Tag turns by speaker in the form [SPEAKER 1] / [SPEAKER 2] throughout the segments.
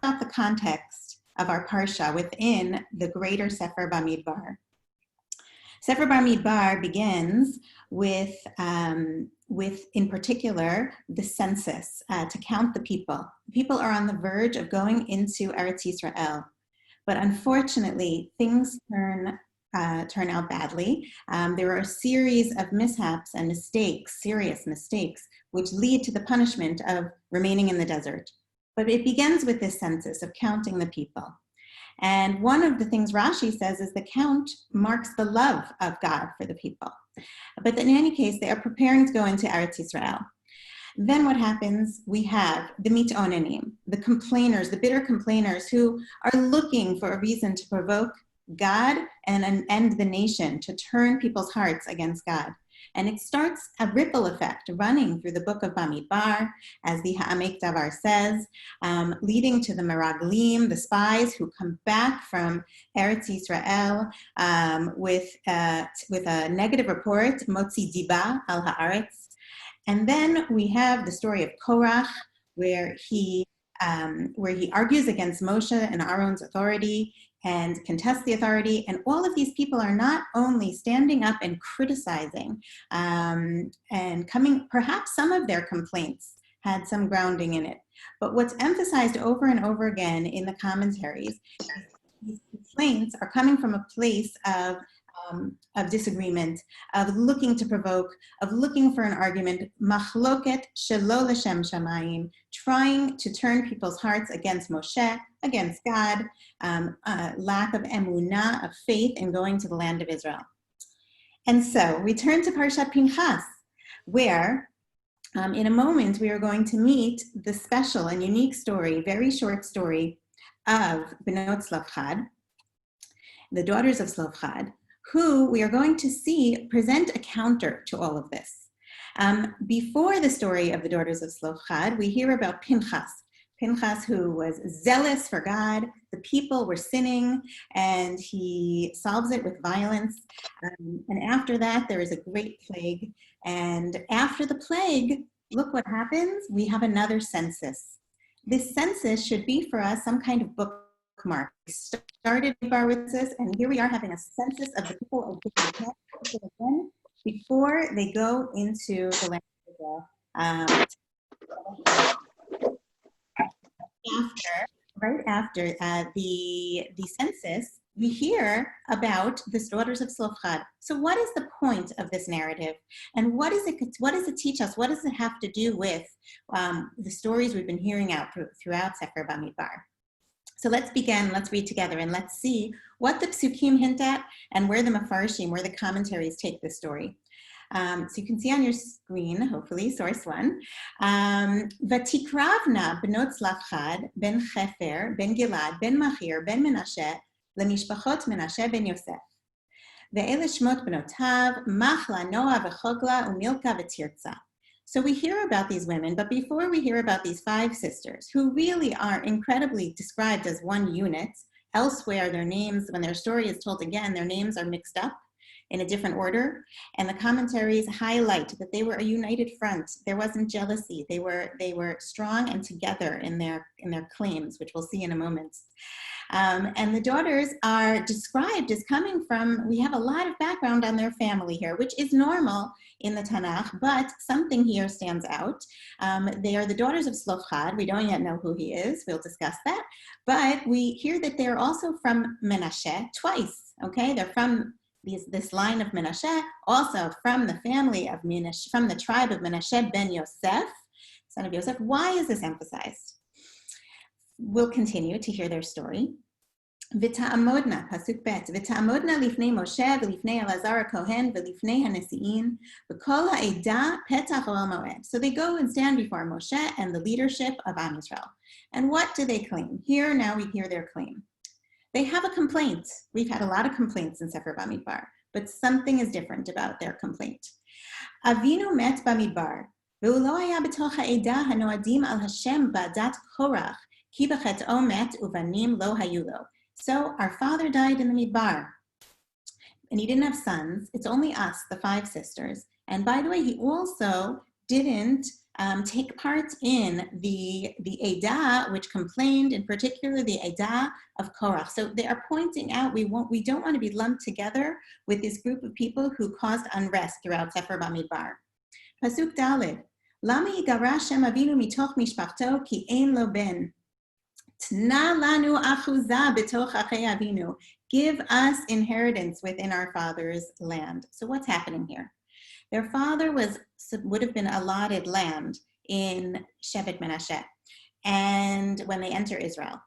[SPEAKER 1] about the context of our Parsha within the greater Sefer Bamidbar. Sefer Bamidbar begins with, in particular, the census to count the people. People are on the verge of going into Eretz Yisrael, but unfortunately, things turn out badly. There are a series of mishaps and mistakes, serious mistakes, which lead to the punishment of remaining in the desert. But it begins with this census of counting the people. And one of the things Rashi says is the count marks the love of God for the people. But in any case, they are preparing to go into Eretz Yisrael. Then what happens? We have the mitonenim, the complainers, the bitter complainers who are looking for a reason to provoke God and the nation, to turn people's hearts against God. And it starts a ripple effect running through the book of Bamidbar, as the Ha'amek Davar says, leading to the Meraglim, the spies who come back from Eretz Yisrael with a negative report, Motzi Diba al Haaretz. And then we have the story of Korach, where he argues against Moshe and Aaron's authority and contests the authority. And all of these people are not only standing up and criticizing and coming, perhaps some of their complaints had some grounding in it. But what's emphasized over and over again in the commentaries, these complaints are coming from a place of disagreement, of looking to provoke, of looking for an argument, machloket shelo l'shem shamayim, trying to turn people's hearts against Moshe, against God, lack of emunah, of faith in going to the land of Israel. And so we turn to Parshat Pinchas, where in a moment we are going to meet the special and unique story, very short story of Benot Tzlopchad, the daughters of Tzlopchad, who we are going to see present a counter to all of this. Before the story of the daughters of Tzlopchad, we hear about Pinchas. Pinchas, who was zealous for God. The people were sinning, and he solves it with violence. And after that, there is a great plague. And after the plague, look what happens. We have another census. This census should be for us some kind of bookmark. We started with this, and here we are having a census of the people of before they go into the land of Israel. Right after the census, we hear about the daughters of Tzlopchad. So what is the point of this narrative? And what does it teach us? What does it have to do with the stories we've been hearing out throughout Sefer Bamidbar? So let's begin, let's read together, and let's see what the psukim hint at and where the mafarshim, where the commentaries take this story. So you can see on your screen, hopefully, source one. Vatikravna benot Tzlopchad ben Chefer ben Gilad ben Machir ben Menashe lemishpachot Menashe ben Yosef. Ve'ele shmot benotav Machla, Noah, v'Chogla, uMilka, v'Tirza. So we hear about these women, but before we hear about these five sisters, who really are incredibly described as one unit, elsewhere their names, when their story is told again, their names are mixed up in a different order, and the commentaries highlight that they were a united front. There wasn't jealousy. They were strong and together in their claims, which we'll see in a moment. And the daughters are described as coming from, we have a lot of background on their family here, which is normal in the Tanakh, but something here stands out. They are the daughters of Tzlopchad. We don't yet know who he is. We'll discuss that. But we hear that they're also from Menashe twice, okay? They're from this line of Menashe, also from the family of Menashe, from the tribe of Menashe ben Yosef, son of Yosef. Why is this emphasized? We'll continue to hear their story. V'ta'amodna, pasuk bet, v'ta'amodna lifnei Moshe, v'lifnei Elazar HaKohen, v'lifnei HaNesi'in, v'kol ha'edah petach Ohel Moed. So they go and stand before Moshe and the leadership of Am Yisrael. And what do they claim? Here now we hear their claim. They have a complaint. We've had a lot of complaints in Sefer Bamidbar, but something is different about their complaint. Avinu met Bamidbar, ve'u lo haya b'toch ha'edah hanoadim al Hashem ba'adat Korach, ki b'chet'o met uvanim lo hayu lo. So our father died in the Midbar, and he didn't have sons. It's only us, the five sisters. And by the way, he also didn't take part in the Eidah, which complained, in particular the Eidah of Korach. So they are pointing out we don't want to be lumped together with this group of people who caused unrest throughout Sefer Bamidbar. Pasuk Daled, Lama yigara Shem Avinu mitoch mishpachto ki ein lo ben. Tna lanu achuza betoch achei Avinu. Give us inheritance within our father's land. So what's happening here? Their father would have been allotted land in Shevet Menashe, and when they enter Israel,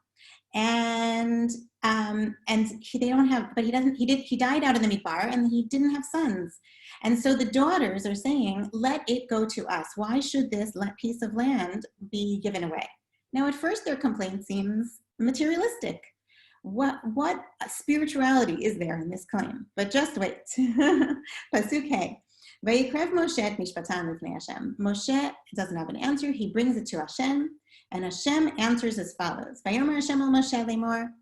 [SPEAKER 1] and they don't have, but he died out in the Midbar, and he didn't have sons, and so the daughters are saying, "Let it go to us. Why should this piece of land be given away?" Now, at first, their complaint seems materialistic. What spirituality is there in this claim? But just wait. Pasuk Hey. Vayikrev Moshe et mishpatan lifnei Hashem. Moshe doesn't have an answer. He brings it to Hashem, and Hashem answers as follows. Vayomer Hashem al Moshe lemor.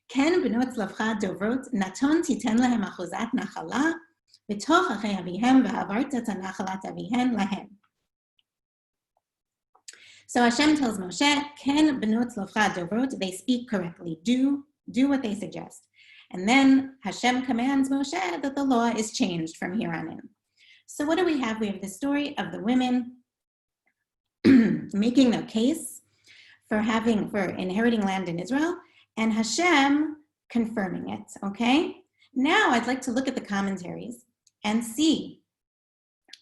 [SPEAKER 1] Ken b'not tzlavcha dovrot naton titen lehem achuzat nachala b'toch achei avihem v'avarta tanachalat avihen lahem. So Hashem tells Moshe, Ken b'not tzlavcha dovrot, they speak correctly. Do what they suggest. And then Hashem commands Moshe that the law is changed from here on in. So what do we have? We have the story of the women making their case for inheriting land in Israel, and Hashem confirming it, okay? Now I'd like to look at the commentaries and see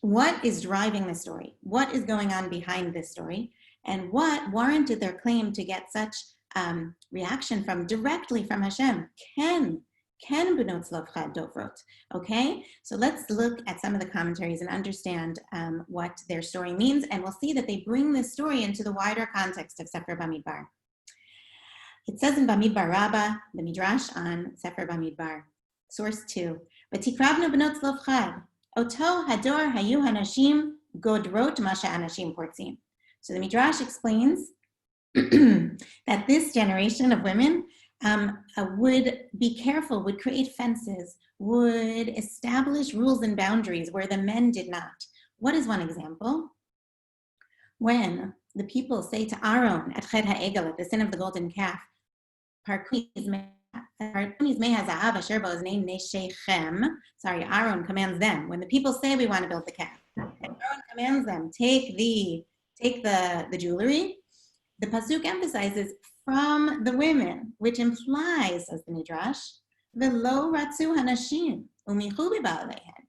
[SPEAKER 1] what is driving the story, what is going on behind this story, and what warranted their claim to get such reaction directly from Hashem. Ken b'not tzlavcha dovrot. Okay, so let's look at some of the commentaries and understand what their story means, and we'll see that they bring this story into the wider context of Sefer Bamidbar. It says in Bamidbar Rabbah, the Midrash on Sefer Bamidbar, source 2, "V'tikravnu b'not tzlavcha, oto hador hayu hanashim godrot ma she'anashim portzim." So the Midrash explains that this generation of women would be careful, would create fences, would establish rules and boundaries where the men did not. What is one example? When the people say to Aaron at Ched HaEgel, at the sin of the golden calf, Aaron commands them, when the people say we want to build the calf, and Aaron commands them, take the jewelry, the Pasuk emphasizes from the women, which implies, says the Midrash, v'lo ratzu hanashim umichu b'ba'aleihen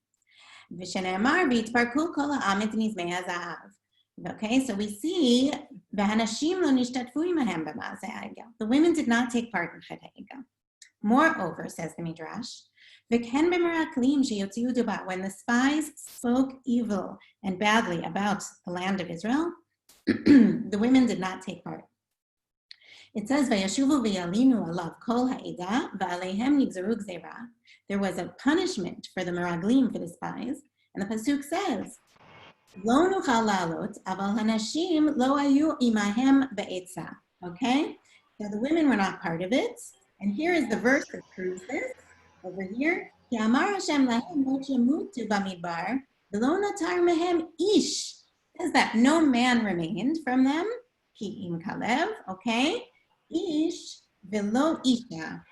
[SPEAKER 1] v'shene'amar v'yitparku kol ha'am et mizmei hazahav. Okay, so we see v'hanashim lo nishtatfu imahem b'ma'aseh ha'egel. The women did not take part in Ched HaEgel. Moreover, says the Midrash, v'ken b'meraklim sheyotziu duba, when the spies spoke evil and badly about the land of Israel, the women did not take part. It says, "Vayashuvu v'yalinu alav kol ha'edah v'aleihem nigzeru gzeira." There was a punishment for the meraglim, for the spies, and the pasuk says, "Lo nuchal la'alot, aval hanashim lo hayu imahem be'etza." Okay, so the women were not part of it, and here is the verse that proves this. Over here, "Ki amar Hashem lahem lo shemutu bamidbar v'lo natar mehem ish." Says that no man remained from them, ki im kalev, okay, ish velo isha.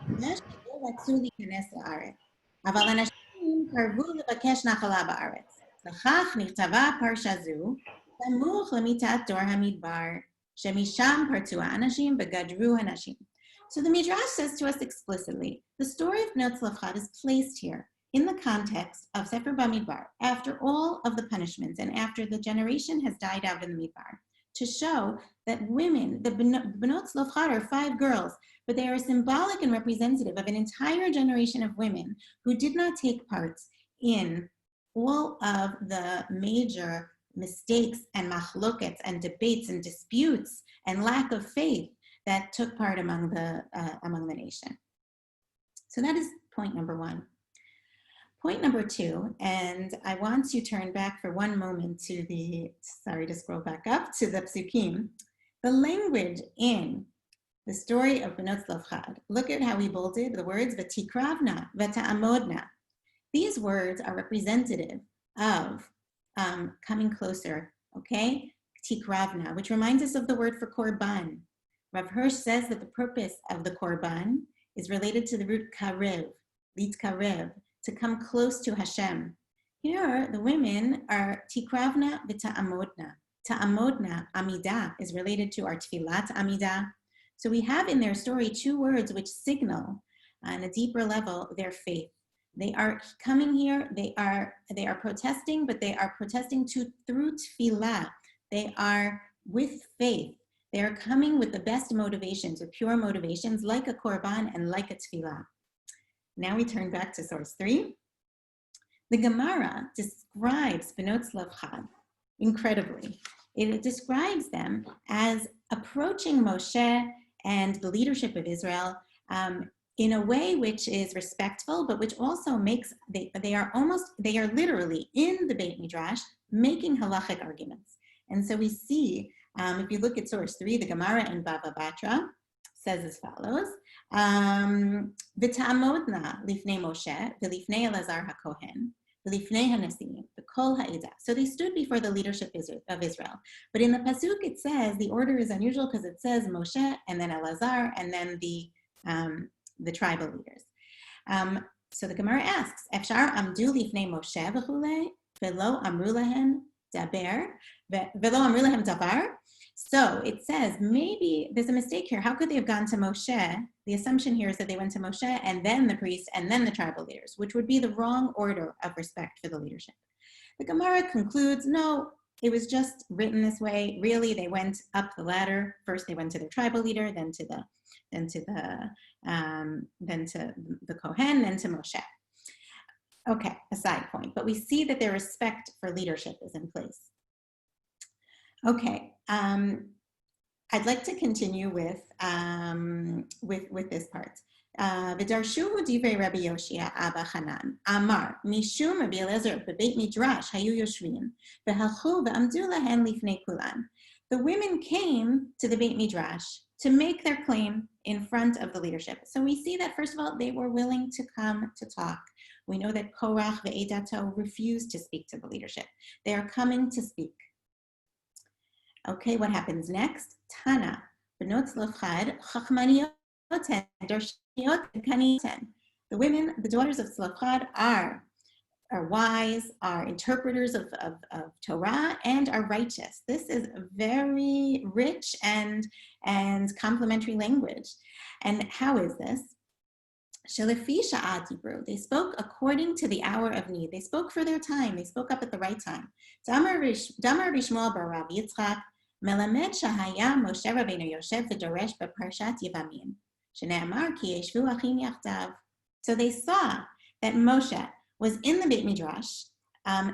[SPEAKER 1] Nesh ratu likanes la'aretz, aval anashim karvu levakesh nachala ba'aretz. L'chach nichtava parsha zu, samuch lemitat dor hamidbar, shemisham partu ha'anashim begadru hanashim. So the Midrash says to us explicitly, the story of Bnot Tzlavcha is placed here in the context of Sefer Bamidbar, after all of the punishments and after the generation has died out in the Midbar, to show that women, the Bnot Tzlavcha are 5 girls, but they are symbolic and representative of an entire generation of women who did not take part in all of the major mistakes and machlokets and debates and disputes and lack of faith that took part among the nation. So that is point number 1. Point number 2, and I want to turn back for one moment to the psukim. The language in the story of Bnot Tzlavcha. Look at how he bolded the words v'tikravna v'ta'amodna. These words are representative of coming closer, okay? Tikravna, which reminds us of the word for korban. Rav Hirsch says that the purpose of the korban is related to the root karev, litkarev, to come close to Hashem. Here, the women are tikravna v'ta'amodna. Ta'amodna, amidah, is related to our tfilat amidah. So we have in their story two words which signal, on a deeper level, their faith. They are coming here, they are protesting, but they are protesting through tefillah. They are with faith. They are coming with the best motivations, with pure motivations, like a korban and like a tefillah. Now we turn back to source 3. The Gemara describes Benot Tzlafchad incredibly. It describes them as approaching Moshe and the leadership of Israel in a way which is respectful, but which also makes, they are literally in the Beit Midrash making halachic arguments. And so we see, if you look at source 3, the Gemara in Bava Batra says as follows, V'ta'amodna lifnei Moshe, v'lifnei Elazar HaKohen, v'lifnei HaNasiim, v'kol ha'edah. So they stood before the leadership of Israel. But in the Pasuk it says, the order is unusual because it says Moshe, and then Elazar, and then the tribal leaders. So the Gemara asks, Efshar amdu lifnei Moshe v'chulei, v'lo amru lahem daber, v'lo amru lahem davar. So it says, maybe there's a mistake here. How could they have gone to Moshe? The assumption here is that they went to Moshe and then the priest and then the tribal leaders, which would be the wrong order of respect for the leadership. The Gemara concludes, no, it was just written this way. Really, they went up the ladder. First, they went to the tribal leader, then to the Kohen, then to Moshe. Okay, a side point, but we see that their respect for leadership is in place. Okay, I'd like to continue with this part. V'darshu divrei Rabbi Yoshia Abba Hanan Amar Mishum Rabbi Eliezer bebeit midrash hayu yoshvin v'halchu v'amdu lahen lifnei kulan. The women came to the Beit Midrash to make their claim in front of the leadership. So we see that, first of all, they were willing to come to talk. We know that Korach ve'edato refused to speak to the leadership. They are coming to speak. Okay, what happens next? Tana, Benot Tzlafchad, Chachmanioten, Darshioten, Kanioten. The women, the daughters of Tzlafchad are wise, are interpreters of Torah, and are righteous. This is very rich and complementary language. And how is this? Shelefi sha'at dibru. They spoke according to the hour of need. They spoke for their time. They spoke up at the right time. Damar Bishmuel bar Rav Yitzchak, Melamed shahaya Moshe Rabbeinu Yoshev v'doresh b'Parshat Yevamim, shene'amar ki yeshvu achim yachdav. So they saw that Moshe was in the Beit Midrash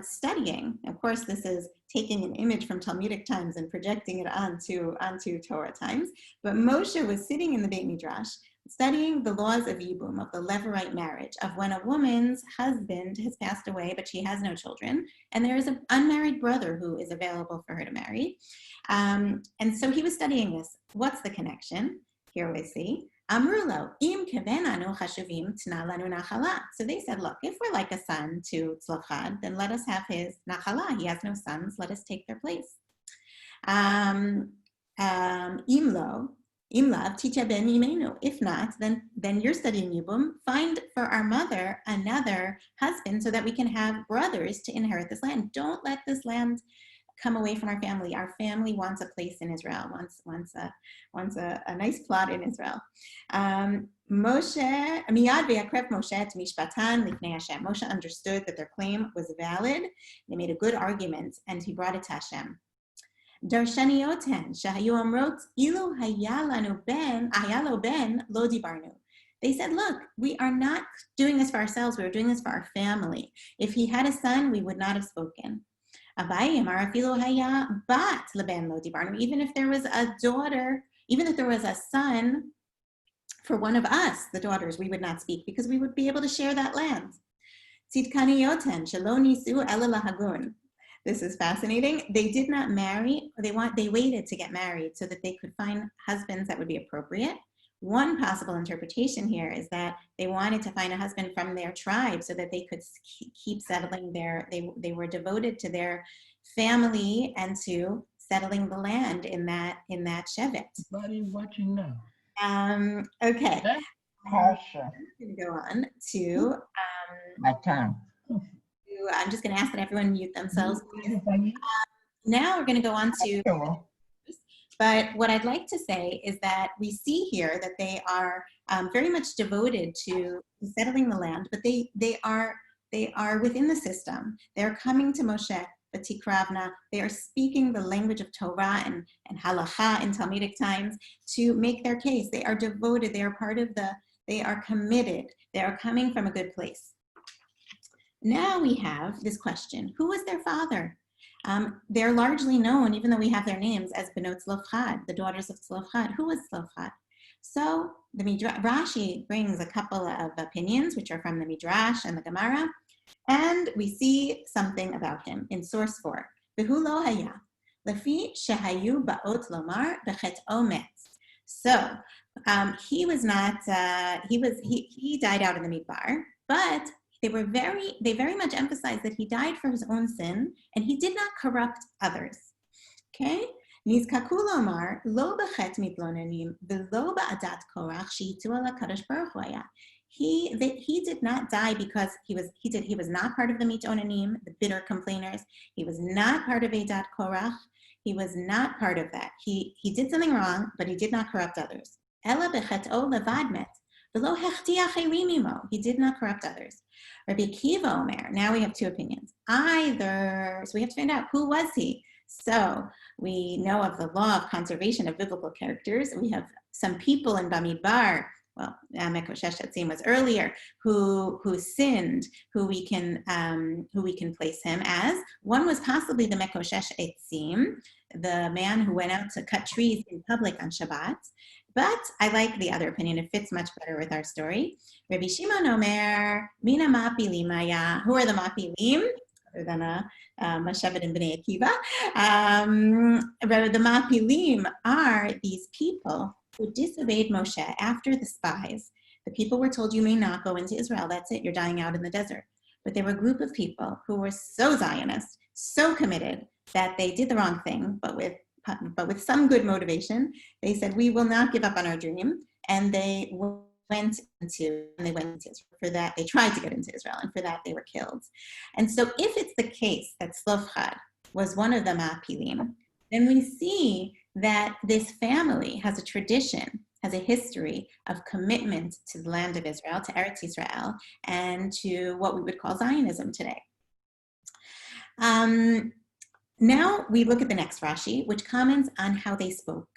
[SPEAKER 1] studying. Of course, this is taking an image from Talmudic times and projecting it onto Torah times. But Moshe was sitting in the Beit Midrash studying the laws of Yibum, of the Levirate marriage, of when a woman's husband has passed away, but she has no children, and there is an unmarried brother who is available for her to marry. And so he was studying this. What's the connection? Here we see. Amrulo, im kevenanu chashuvim tna lanu nachala. So they said, look, if we're like a son to Tzlafchad, then let us have his nachala. He has no sons. Let us take their place. Imlo, imlav ticha ben imenu. If not, then you're studying Yibum. Find for our mother another husband so that we can have brothers to inherit this land. Don't let this land come away from our family. Our family wants a place in Israel, wants a nice plot in Israel. Moshe, miyad ve'akref Moshe et mishpatan lifnei Hashem. Moshe understood that their claim was valid. They made a good argument, and he brought it to Hashem. Darshanioten shahayu amrot ilu hayalanu ben ayalo ben lo dibarnu. They said, look, we are not doing this for ourselves. We are doing this for our family. If he had a son, we would not have spoken. Even if there was a daughter, even if there was a son for one of us, the daughters, we would not speak because we would be able to share that land. This is fascinating. They did not marry. They waited to get married so that they could find husbands that would be appropriate. One possible interpretation here is that they wanted to find a husband from their tribe so that they could keep settling they were devoted to their family and to settling the land in that shevet.
[SPEAKER 2] Everybody watching now.
[SPEAKER 1] Okay.
[SPEAKER 2] That Parsha.
[SPEAKER 1] I'm going to go on to
[SPEAKER 2] My time.
[SPEAKER 1] I'm just going to ask that everyone mute themselves.
[SPEAKER 2] Everybody.
[SPEAKER 1] Now we're going to go on to,
[SPEAKER 2] Sure.
[SPEAKER 1] but what I'd like to say is that we see here that they are very much devoted to settling the land, but they are within the system. They're coming to Moshe, Batikravna. They are speaking the language of Torah and halacha in Talmudic times to make their case. They are devoted. They are part of they are committed. They are coming from a good place. Now we have this question: who was their father? They're largely known, even though we have their names, as Benot Tzlofchad, the daughters of Tzlofchad. Who was Tzlofchad? So the Rashi brings a couple of opinions, which are from the Midrash and the Gemara, and we see something about him in source 4. V'hu lo haya, lefi shehayu ba'ot lomar b'chet'o metz. So he was not. He died out in the Midbar, but they very much emphasized that he died for his own sin and he did not corrupt others. Okay? Nizkaku lomar lo b'chet mitlonenim v'lo ba'adat korach shehitu ala kadosh baruch hu haya. He did not die because he was not part of the mitonanim, the bitter complainers. He was not part of Eidat Korach. He was not part of that. He did something wrong, but he did not corrupt others. Ela b'chet'o levad met. V'lo hechtiach herim imo. He did not corrupt others. Rabbi Akiva Omer. Now we have two opinions. So we have to find out, who was he? So we know of the law of conservation of biblical characters. We have some people in Bamidbar. Well, Mekoshesh Etzim was earlier, who sinned, who we can place him as. One was possibly the Mekoshesh Etzim, the man who went out to cut trees in public on Shabbat. But I like the other opinion. It fits much better with our story. Rabbi Shimon Omer, Mina Mapilim Aya. Who are the Mapilim? Other than Mashevet and Bnei Akiva. The Mapilim are these people who disobeyed Moshe after the spies. The people were told, you may not go into Israel. That's it. You're dying out in the desert. But there were a group of people who were so Zionist, so committed, that they did the wrong thing, but with some good motivation. They said, we will not give up on our dream. And they went into Israel. For that, they tried to get into Israel, and for that they were killed. And so if it's the case that Tzlofchad was one of the Ma'apilim, then we see that this family has a tradition, has a history of commitment to the land of Israel, to Eretz Israel, and to what we would call Zionism today. Now we look at the next Rashi, which comments on how they spoke.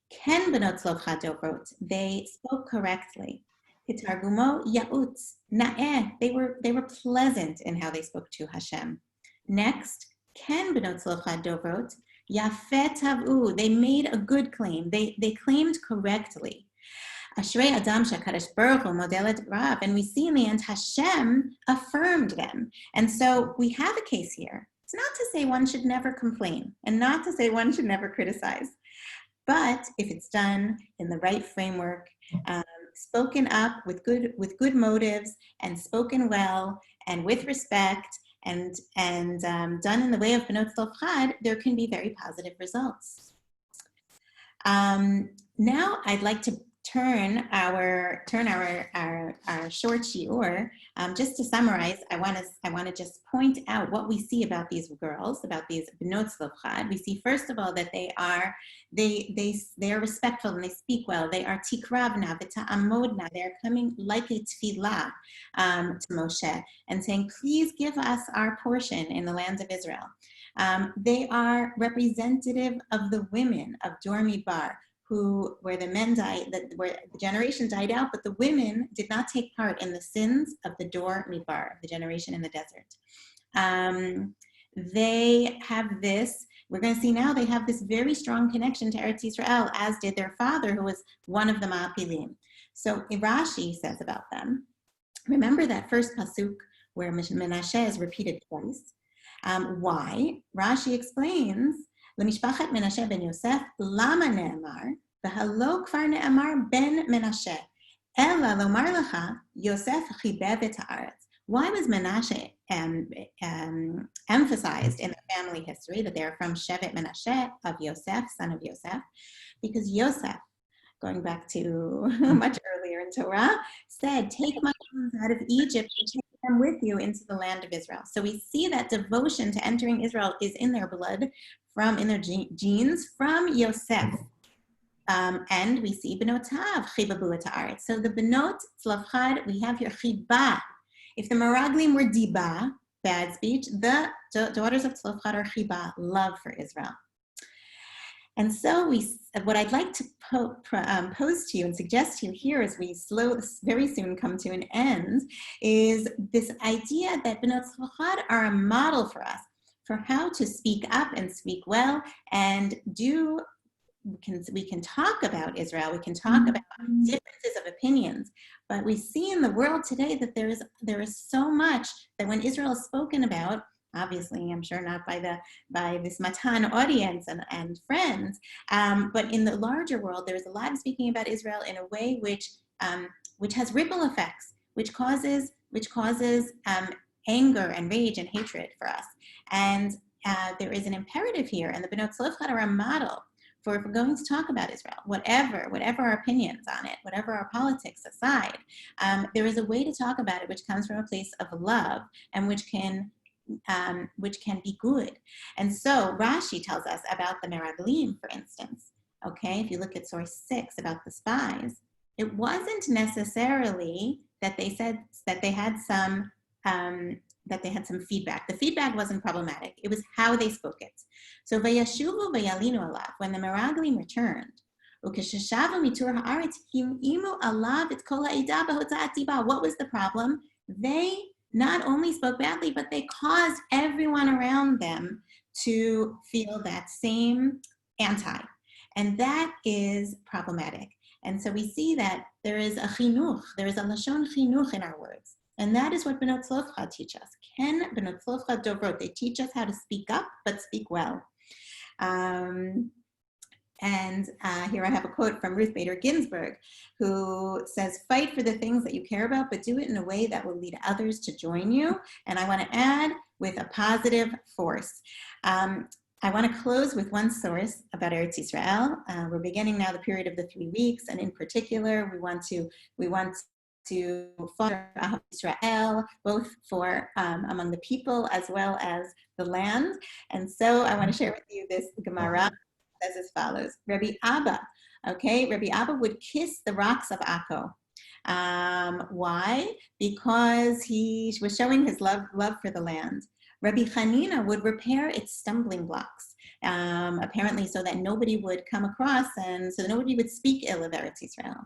[SPEAKER 1] Ken benot Tzlofchad dovrot, they spoke correctly. Hitargumo yautz na'eh, they were pleasant in how they spoke to Hashem. Next, Ken benot Tzlofchad dovrot, Yafet Tavu, they made a good claim. They claimed correctly. Ashrei Adam Shakadosh Baruch Hu Modelet Rav, and we see in the end Hashem affirmed them. And so we have a case here. It's not to say one should never complain, and not to say one should never criticize. But if it's done in the right framework, spoken up with good motives, and spoken well, and with respect, and done in the way of Benot Tzlofchad, there can be very positive results. Now I'd like to turn our short shiur. Just to summarize, I want to just point out what we see about these girls, about these Benot Tzlofchad. We see first of all that they are respectful and they speak well. They are tikravna v'ta'amodna. They are coming like a tefillah to Moshe and saying, please give us our portion in the land of Israel. They are representative of the women of Dor Midbar, where the men died, where the generation died out, but the women did not take part in the sins of the Dor Midbar, the generation in the desert. They have this, we're going to see now, they have this very strong connection to Eretz Yisrael, as did their father, who was one of the Ma'apilim. So Rashi says about them, remember that first pasuk where Menashe is repeated twice. Why? Rashi explains, L'mishpachat Menashe ben Yosef, lama ne'amar, והלא כבר נאמר בן מנשה, אלא לומר לך, יוסף חיבב את הארץ. Why was Menashe emphasized in the family history that they are from Shevet Menashe of Yosef, son of Yosef? Because Yosef, going back to much earlier in Torah, said, take my sons out of Egypt and take them with you into the land of Israel. So we see that devotion to entering Israel is in their blood, in their genes, from Yosef. And we see Benotav, Chibabu et haaretz. So the Benot, Tzlafchad, we have here Chiba. If the Meraglim were Diba, bad speech, the daughters of Tzlafchad are Chiba, love for Israel. And so what I'd like to pose to you and suggest to you here as we very soon come to an end is this idea that Benot Tzlafchad are a model for us for how to speak up and speak well and we can talk about Israel, we can talk about differences of opinions, but we see in the world today that there is so much that when Israel is spoken about, obviously I'm sure not by this Matan audience and friends, but in the larger world there's a lot of speaking about Israel in a way which has ripple effects, which causes anger and rage and hatred for us. And there is an imperative here, and the Benot Tzlafchad are a model for if we're going to talk about Israel, whatever our opinions on it, whatever our politics aside, there is a way to talk about it which comes from a place of love and which can be good. And so Rashi tells us about the Meraglim, for instance. Okay, if you look at source 6 about the spies, it wasn't necessarily that they said that they had some feedback. The feedback wasn't problematic. It was how they spoke it. So vayashuvu vayalinu alav, when the Meraglim returned, ukesheshavu mitur haaretz himu alav et kol ha'ida b'hota'at diba. What was the problem? They not only spoke badly, but they caused everyone around them to feel that same anti. And that is problematic. And so we see that there is a chinuch, there is a lashon chinuch in our words. And that is what Benot Tzlafchad teach us. Ken Benot Tzlafchad Dobrot. They teach us how to speak up, but speak well. And here I have a quote from Ruth Bader Ginsburg, who says, fight for the things that you care about, but do it in a way that will lead others to join you. And I want to add with a positive force. I want to close with one source about Eretz Yisrael. We're beginning now the period of the 3 weeks, and in particular, we want to foster Ahavat Israel, both for among the people as well as the land. And so I want to share with you this Gemara says as follows. Rabbi Abba would kiss the rocks of Akko. Why? Because he was showing his love for the land. Rabbi Hanina would repair its stumbling blocks, apparently so that nobody would come across and so that nobody would speak ill of Eretz Yisrael.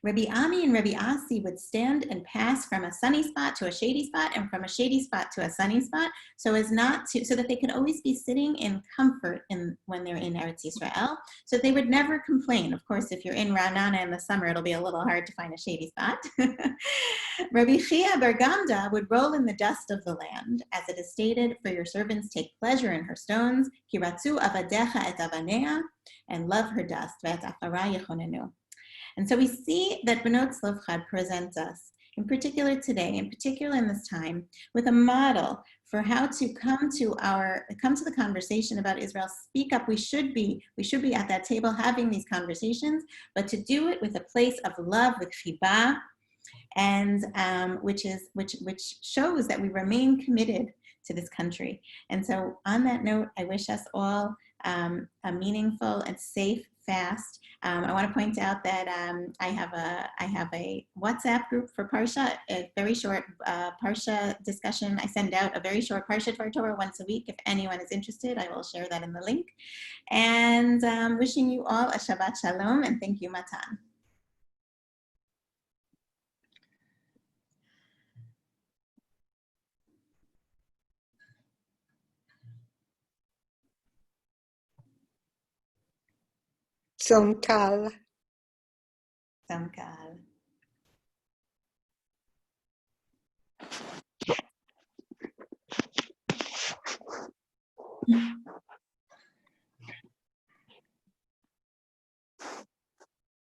[SPEAKER 1] Rabbi Ami and Rabbi Asi would stand and pass from a sunny spot to a shady spot and from a shady spot to a sunny spot so that they could always be sitting in comfort when they're in Eretz Yisrael, so they would never complain. Of course, if you're in Ra'anana in the summer, it'll be a little hard to find a shady spot. Rabbi Chia Bar Gamda would roll in the dust of the land, as it is stated, for your servants take pleasure in her stones, kiratzu avadecha et avanea, and love her dust, ve'et afara yechonenu. And so we see that Benot Tzlafchad presents us, in particular today, in particular in this time, with a model for how to come to the conversation about Israel. Speak up. We should be at that table having these conversations, but to do it with a place of love, with chibah, and which shows that we remain committed to this country. And so on that note, I wish us all a meaningful and safe fast. I want to point out that I have a WhatsApp group for Parsha, a very short Parsha discussion. I send out a very short Parsha Dvar Torah once a week. If anyone is interested, I will share that in the link. And wishing you all a Shabbat Shalom, and thank you, Matan.
[SPEAKER 3] Tzom Kal.
[SPEAKER 1] Tzom Kal.